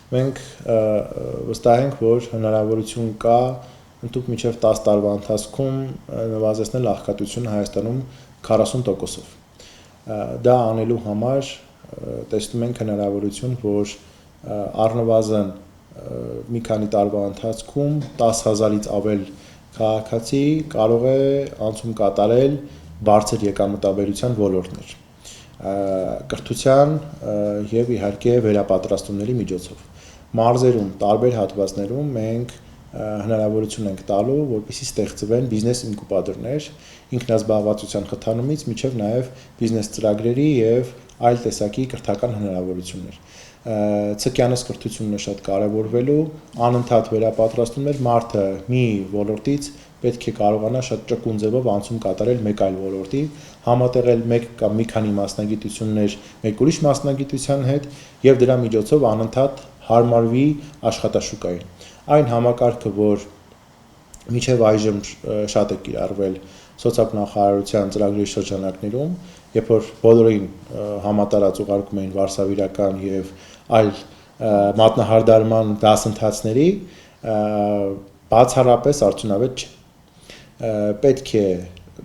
մենք վստահ ենք, որ հնարավորություն կա ընդհանուր մինչև 10 տարվա ընթացքում նվազեցնել աղքատությունը Հայաստանում 40%-ով։ Դա անելու համար տեսնում ենք հնարավորություն, որ առնվազն մի քանի տարվա ընթացքում 10,000-ից ավել քաղաքացի կարող է անցում կատարել բարձր եկամտաբերության ոլորտներ, կրթության եւ իհարկե վերապատրաստումների միջոցով։ Մարզերում, տարբեր հատվածներում մենք հնարավորություն ենք տալու, որպեսզի ստեղծվեն բիզնես ինկուբատորներ, ինքնազբաղվածության խթանումից մինչև նաև բիզնես ծրագրերի եւ այլ տեսակի կրթական հնարավորություններ։ Ցկյանս կրթությունն է շատ կարևորվելու, անընդհատ վերապատրաստումներ, մարդը մի ոլորտից պետք է կարողանա շատ ճկուն ձևով անցում կատարել մեկ այլ ոլորտի, համատեղել մեկ կամ մի քանի մասնագիտություններ մեկ ուրիշ մասնագիտության հետ եւ դրա միջոցով անընդհատ հարմարվի աշխատաշուկային։ Այն համակարգը, որ մինչև այժմ շատ է կիրառվել սոցիալնախարարության ծրագրերի շրջանակներում, երբ որ բոլորին համատարած ուղարկում էին վարսավիրական եւ այլ մատնահարդարման դասընթացների, բացառապես արդյունավետ չէ։ Պետք է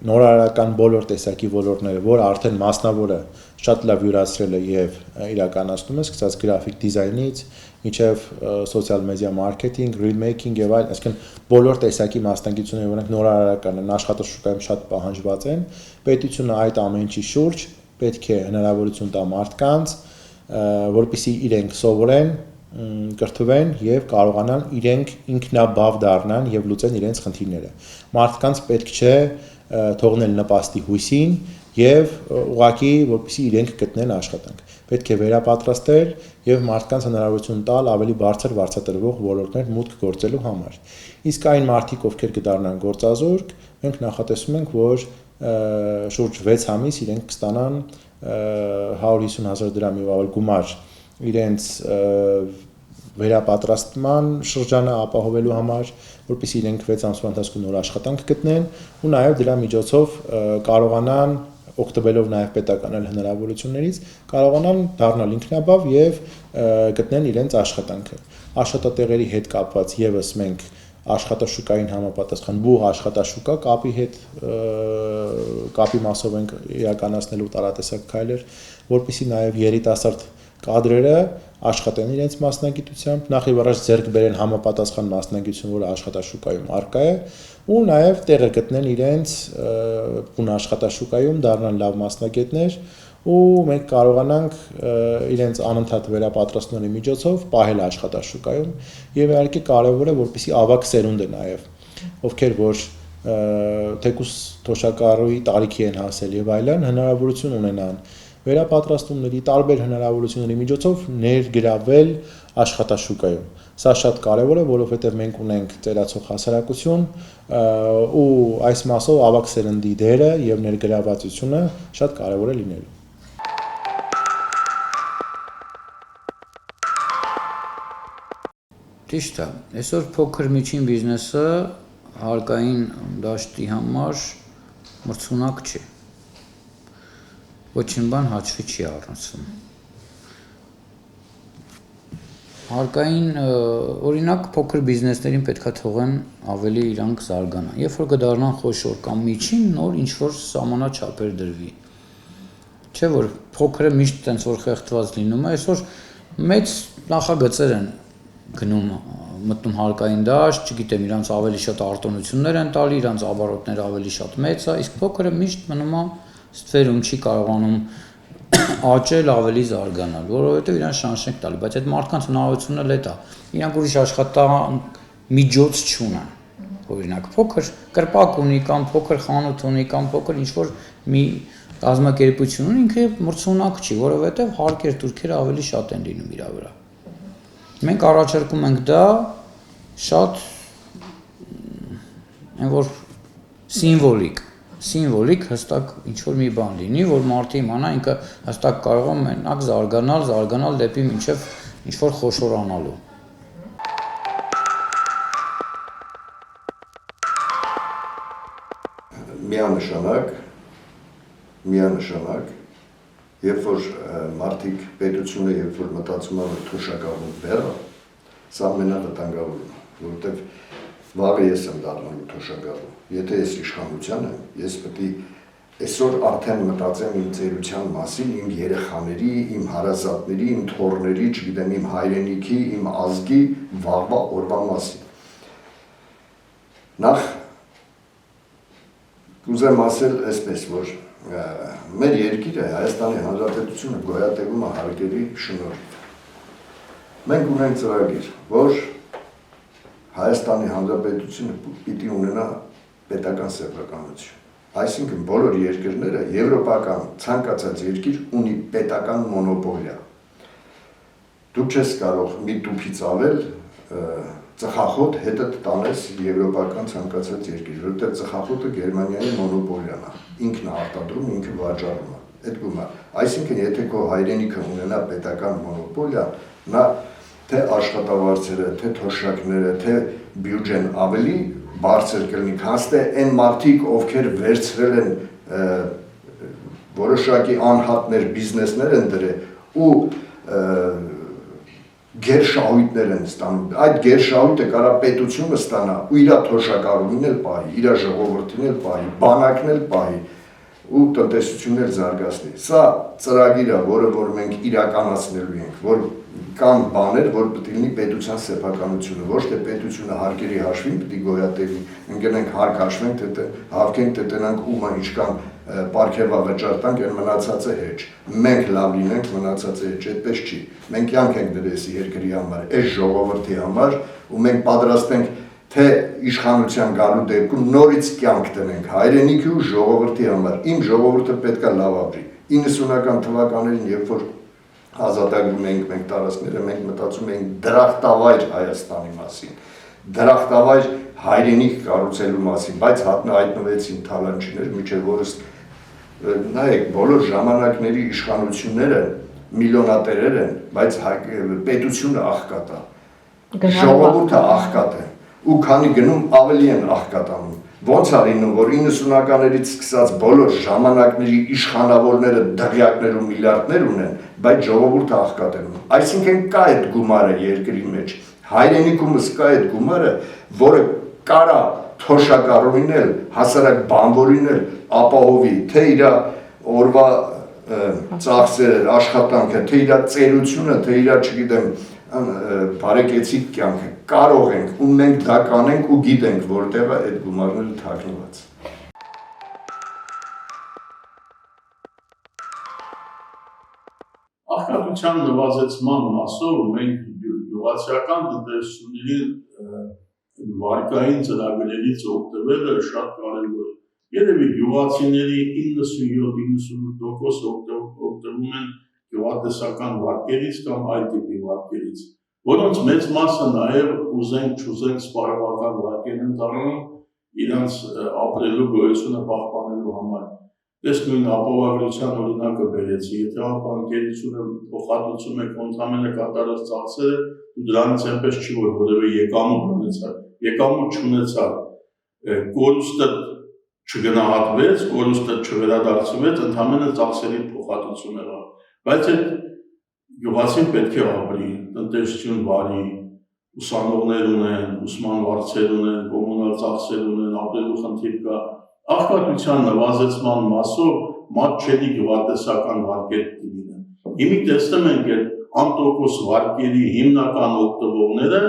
նորարարական բոլոր տեսակի ոլորտները, որ արդեն մասնավորը շատ լավ յուրացրել է եւ իրականացնում է, սկսած գրաֆիկ դիզայնից, մինչև սոցիալ մեդիա մարքեթինգ, ռիլ մեյքինգ եւ այլ, այսինքն բոլոր տեսակի մասնագիտությունները, որոնք նորարարական են, աշխատաշուկայում շատ պահանջված են, պետությունը այդ ամեն ինչի շուրջ պետք է հնարավորություն տա մարդկանց, որպեսզի իրենք սովորեն, կրթվեն եւ կարողանան իրենք ինքնաբավ դառնան եւ լուծեն իրենց խնդիրները։ Մարդկանց պետք չէ թողնել նպաստի հույսին եւ ուղղակի որպեսզի իրենք գտնեն աշխատանք։ Պետք է վերապատրաստել եւ մարդկանց հնարավորություն տալ ավելի բարձր վարձատրվող ոլորտներ մուտք գործելու համար։ Իսկ այն մարդիկ, ովքեր կդառնան գործազուրկ, մենք նախատեսում ենք, որ շուրջ 6 ամիս իրենք կստանան 150,000 դրամի ավել գումար իրենց վերապատրաստման շրջանը ապահովելու համար, որպեսզի իրենք 6 ամսվա ընթացքում նոր աշխատանք գտնեն ու նաև դրա միջոցով կարողանան օգտվելով նաև պետական հնարավորություններից կարողանան դառնալ ինքնաբավ եւ գտնեն իրենց աշխատանքը։ Աշխատատեղերի հետ կապված եւս մենք աշխատաշուկային համապատասխան բուղ աշխատաշուկա կապի մասով ենք իրականացնելու տարատեսակ քայլեր, որպեսզի նաև երիտասարդ կադրերը աշխատեն իրենց մասնագիտությամբ, նախ եւ առաջ ձեռք բերեն համապատասխան մասնագիտություն, որը աշխատաշուկայում առկա է, ու նաև տեղը գտնեն իրենց բուն աշխատաշուկայում, դառնան լավ մասնագետներ, ու մենք կարողանանք իրենց անընդհատ վերապատրաստումների միջոցով պահել աշխատաշուկայում եւ իհարկե կարեւոր է, որպեսզի ավագ սերունդը նաև, ովքեր որ թեկուս թոշակառուի տարիքի են հասել եւ այլն, հնարավորություն ունենան վերապատրաստումների տարբեր հնարավորությունների միջոցով ներգրավել աշխատաշուկայում։ Սա շատ կարևոր է, որովհետև մենք ունենք ծերացող հասարակություն ու այս մասով ավագ սերնդի դերը եւ ներգրավվածությունը շատ կարևոր է լինելու։ Ճիշտ է, այսօր փոքր միջին բիզնեսը հարկային դաշտի համար մրցունակ չի։ Ոչինչ բան հաշվի չի առնվում։ Հարկային օրինակ փոքր բիզնեսներին պետքա թողեն ավելի իրանք զարգանան։ Երբ որ կդառնան խոշոր կամ միջին, նոր ինչ որ սահմանաչափեր դրվի։ Չէ՞ որ փոքրը միշտ տենց որ խեղդված լինում է, այսօր մեծ նախագծեր են գնում մտնում հարկային դաշտ, չգիտեմ, իրանց ավելի շատ արտոնություններ են տալի, իրանց оборотները ավելի շատ մեծ է, իսկ փոքրը միշտ մնում է ստվերում չի կարողանում աճել ավելի զարգանալ, որովհետև իրան շանս չենք տալի, բայց այդ մարդկանց հնարավորությունն էլ է դա։ Իրանք ուրիշ աշխատանք միջոց չունեն։ Օրինակ փոքր կրպակ ունի կամ փոքր խանութ ունի կամ փոքր ինչ-որ մի կազմակերպություն ունի, ինքը մրցունակ չի, որովհետև հարկեր турքերը ավելի շատ են լինում իր վրա։ Մենք առաջարկում ենք դա շատ այն որ սիմվոլիկ հստակ ինչ-որ մի բան լինի, որ մարդը իմանա ինքը հստակ կարող է մենակ զարգանալ դեպի մինչև ինչ-որ խոշորանալու։ Միանշանակ, երբ որ մարդիկ պետությունը երբ որ մտածում են թոշակառու բեռը, Սա մենավտանգավորում, որովհետև վաղը ես եմ դառնալու թոշակառու։ Եթե ես իշխանության եմ, ես պետք է այսօր արդեն մտածեմ իմ ծերության մասին, իմ երեխաների, իմ հարազատների, իմ թոռների, չգիտեմ, իմ հայրենիքի, իմ ազգի վաղվա օրվա մասին։ Նախ կուզեմ ասել այսպես, որ մեր երկիրը, Հայաստանի Հանրապետությունը գոյատևում է հարգելի շնորհիվ։ Մենք ունենք ծրագիր, որ Հայաստանի Հանրապետությունը պիտի ունենա պետական սեփականություն։ Այսինքն բոլոր երկրները եվրոպական ցանկացած երկիր ունի պետական մոնոպոլիա։ Դու չես կարող մի տուփից ավել ծխախոտ հետը տանես եվրոպական ցանկացած երկիր, որովհետև ծխախոտը Գերմանիայի մոնոպոլիան է, ինքն է արտադրում, ինքը վաճառում է։ Այդ գումար։ Այսինքն եթե քո հայրենիքը ունենա պետական մոնոպոլիա, նա թե աշխատավարձերը, թե թոշակները, թե բյուջեն ավելի բարձր կլինի, քան թե այն մարդիկ, ովքեր վերցրել են որոշակի անհատներ, բիզնեսներ են դրել ու գերշահույթներ են ստանում։ Այդ գերշահույթը կարա պետությունը ստանա ու իր թոշակառուին էլ պահի, իր ժողովրդին էլ պահի, բանակն էլ պահի ու տնտեսությունն էլ զարգացնի։ Սա ծրագիր է, որը որ մենք իրականացնելու ենք, որ կան բաներ, որ պետք է լինի պետության սեփականությունը, ոչ թե պետությունը հարկերի հաշվին պետք է գոյատևի, ընկնենք հարկ հաշվենք, հավքենք, թե տնանք ումը ինչքան պարգևա վճար տանք, այն մնացածը հեչ։ Մենք լավ լինենք, մնացածը հեչ, այդպես չի։ Մենք կյանք ենք դրես երկրի համար, այս ժողովրդի համար, ու մենք պատրաստ ենք թե իշխանության գալու դեպքում նորից կյանք տնենք հայրենիքի ու ժողովրդի համար։ Իմ ժողովուրդը պետք է լավ ապրի։ 90-ական թվականներին, երբ որ ազատագրում ենք մենք տարածքները, մենք մտածում ենք դրախտավայր Հայաստանի մասին, դրախտավայր հայրենիք կառուցելու մասին, բայց հայտնվեցին թալանչիներ, միջև որս նայեք, բոլոր ժամանակների իշխանությունները միլիոնատերեր են, բայց պետությունը աղքատ է, ժողովուրդը աղքատ է, ու քանի գնում ավելի են աղքատանում։ Ոնց է լինում, որ 90-ականներից սկսած բոլոր ժամանակների իշխանավորները դղյակներ ու միլիարդներ ունեն, բայց ժողովուրդը աղքատ են։ Այսինքն կա այդ գումարը երկրի մեջ, հայրենիքումս կա այդ գումարը, որը կարա թոշակառուին էլ, հասարակ բանվորին էլ ապահովի, թե իր օրվա ծախսերը, աշխատանքը, թե իր ծերությունը, թե իր, չգիտեմ, բարեկեցիկ կյանքը, կարող ենք ու մենք դա կանենք ու գիտենք, որտեղ է այդ գումարները թաքնված։ Աղքատության նվազեցման մասով մենք գյուղացիական տնտեսությունների վարկային ծրագրերից օգտվելը շատ կարևոր է։ Երևի գյուղացիների 97-98% օգտվում են գյուղատնտեսական վարկերից կամ այլ տիպի վարկերից, որոնց մեծ մասը նաև ուզենք-չուզենք սպառողական վարկեր են դառնում իրենց ապրելու գոյությունը պահպանելու համար։ Ես նույն ապահովագրության օրինակը բերեցի, եթե ապահովագրությունը փոխհատուցում եք ընդամենը կատարած ծախսերը, ու դրանից այնպես չի, որ որևէ եկամուտ ունեցա, եկամուտ չունեցա, կորուստը չգնահատվեց, կորուստը չվերադարձվեց, ընդամենը ծախսերի փոխհատուցում եղավ, բայց այդ գյուղացին պետք է ապրի, տնտեսություն բարի, ուսանողներ ունեն, ուսման վարձեր ունեն, կոմունալ ծախսեր ունեն, ապրելու խնդիր կա, աղքատության նվազեցման մասով մատչելի գյուղատնտեսական վարկեր լինեն։ Հիմա տեսնում ենք այդ անտոկոս վարկերի հիմնական օգտվողները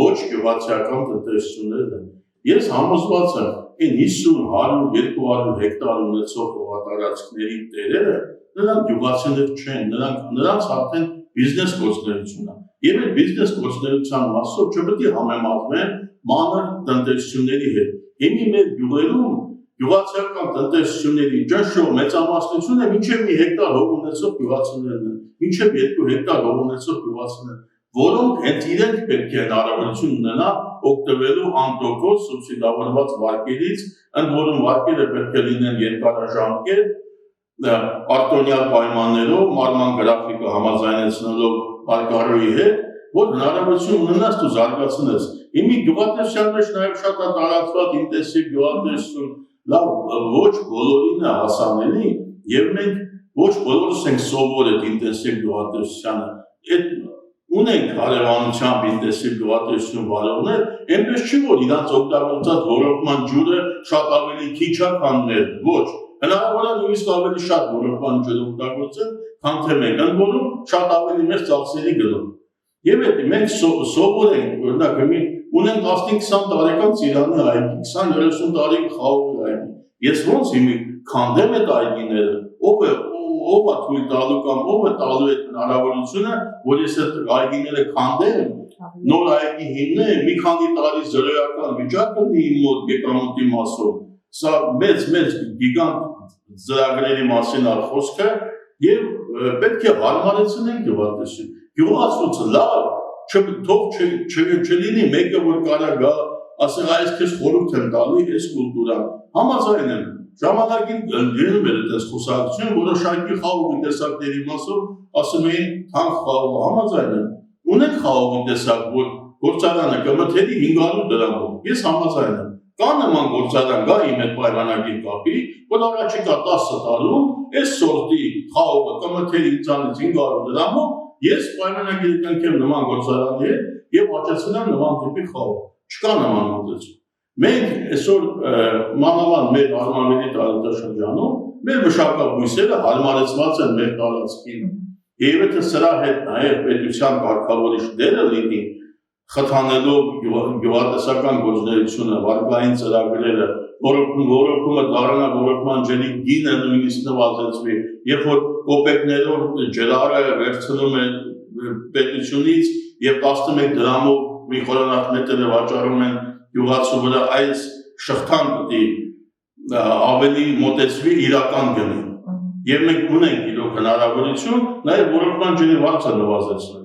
ոչ գյուղացիական տնտեսություններն են։ Ես համոզված եմ, այն 50, 100, 200 հեկտար ունեցող հողատարածքների տերերը նրանք գյուղացիներ չեն, նրանց արդեն բիզնես գործունեություն է։ Եվ այդ բիզնես գործունեության մասով չպետք է համեմատվեն մանր տնտեսությունների հետ։ Հիմա մեր գյուղերում գյուղացիական տնտեսությունների ճնշող մեծամասնությունը մինչև մի հեկտար հող ունեցող գյուղացիներն են, մինչև 2 հեկտար հող ունեցող գյուղացիներ, որոնք հենց իրենք պետք է հնարավորություն ունենան օգտվելու անտոկոս սուբսիդավորված վարկերից, ընդ որում վարկերը պետք է լինեն երկարաժամկետ, արտոնյալ պայմաններով, մարման գրաֆիկը համաձայնեցնելով վարկառուի հետ, որ հնարավորություն ունենաս դու զարգացնես։ Հիմա գյուղատնտեսության մեջ նաև շատ է տարածված ինտենսիվ գյուղատնտեսություն, լավ, ոչ բոլորին է հասանելի, եւ մենք ոչ բոլորս ենք սովոր այդ ինտենսիվ գյուղատնտեսությանը։ Այդ ունենք հարևանությամբ ինտենսիվ գյուղատնտեսություն վարողներ, այնպես չի որ իրանց օգտագործած ռոռոկման ջուրը շատ ավելի քիչ է, քան մեր, ոչ, հնարավոր է նույնիսկ ավելի շատ ռոռոկման ջուր օգտագործեն, քան թե մենք, ընդ որում շատ ավելի մեծ ծախսերի գնով։ Եվ այդ մենք սովորենք, օրինակ, ունենք 15-20 տարեկան Ծիրանի այգի, 20-30 տարի խաղողի այգի։ Ես ոնց հիմի քանդեմ այդ այգիները, ով է թույլ տալու կամ ով է տալու այդ հնարավորությունը, որ ես այդ այգիները քանդեմ, նոր այգի հիմնեմ, մի քանի տարի զրոյական վիճակ ունի իմ մոտ եկամուտի մասով։ Սա մեծ գիգանտ ծրագրերի մասին է խոսքը եւ պետք է հարմարեցնենք գյուղատնտեսություն։ Գյուղացուցը լավ, թող չլինի մեկը որ կարա գա, ասել այս քեզ խորհուրդ եմ տալի այս կուլտուրան։ Համաձայն եմ, ժամանակին գնում էր այդպես խոսակցություն, որոշակի խաղողի տեսակների մասով ասում էին թանկ խաղող, համաձայն եմ։ Ունենք խաղողի տեսակ, որ գործարանը կմթերի 500 դրամով։ Ես համաձայն եմ։ Կա նման գործարան գա իմ հետ պայմանագիր կապի, որ առաջիկա 10 տարում այս սորտի խաղողը կմթերի ինձանից 500 դրամով, ես պայմանագիր կնքեմ նման գործարանի հետ եւ աճեցնեմ նման տիպի խաղող։ Չկա նման մոտեցում։ Մենք այսօր մանավանդ մեր արմավերի տարածաշրջանում մեր մշակաբույսերը հարմարեցված են մեր տարածքին եւ եթե սրա հետ նաեւ պետության կարգավորիչ դերը լինի խթանելով գյուղատնտեսական գործունեությունը, վարկային ծրագրերը, ռոռոկումը դառնա ռոռոկման ջրի գինը նույնիսկ նվազեցվի, երբ որ կոպեկներով ջրարը վերցնում է պետությունից եւ 11 դրամով մի խորանարդ վաճառում են գյուղացու վրա այս շղթան պետք է ավելի մոտեցվի իրական գնին։ Եվ մենք ունենք իրոք հնարավորություն նաև ռոռոկման ջրի վարձը նվազեցնել։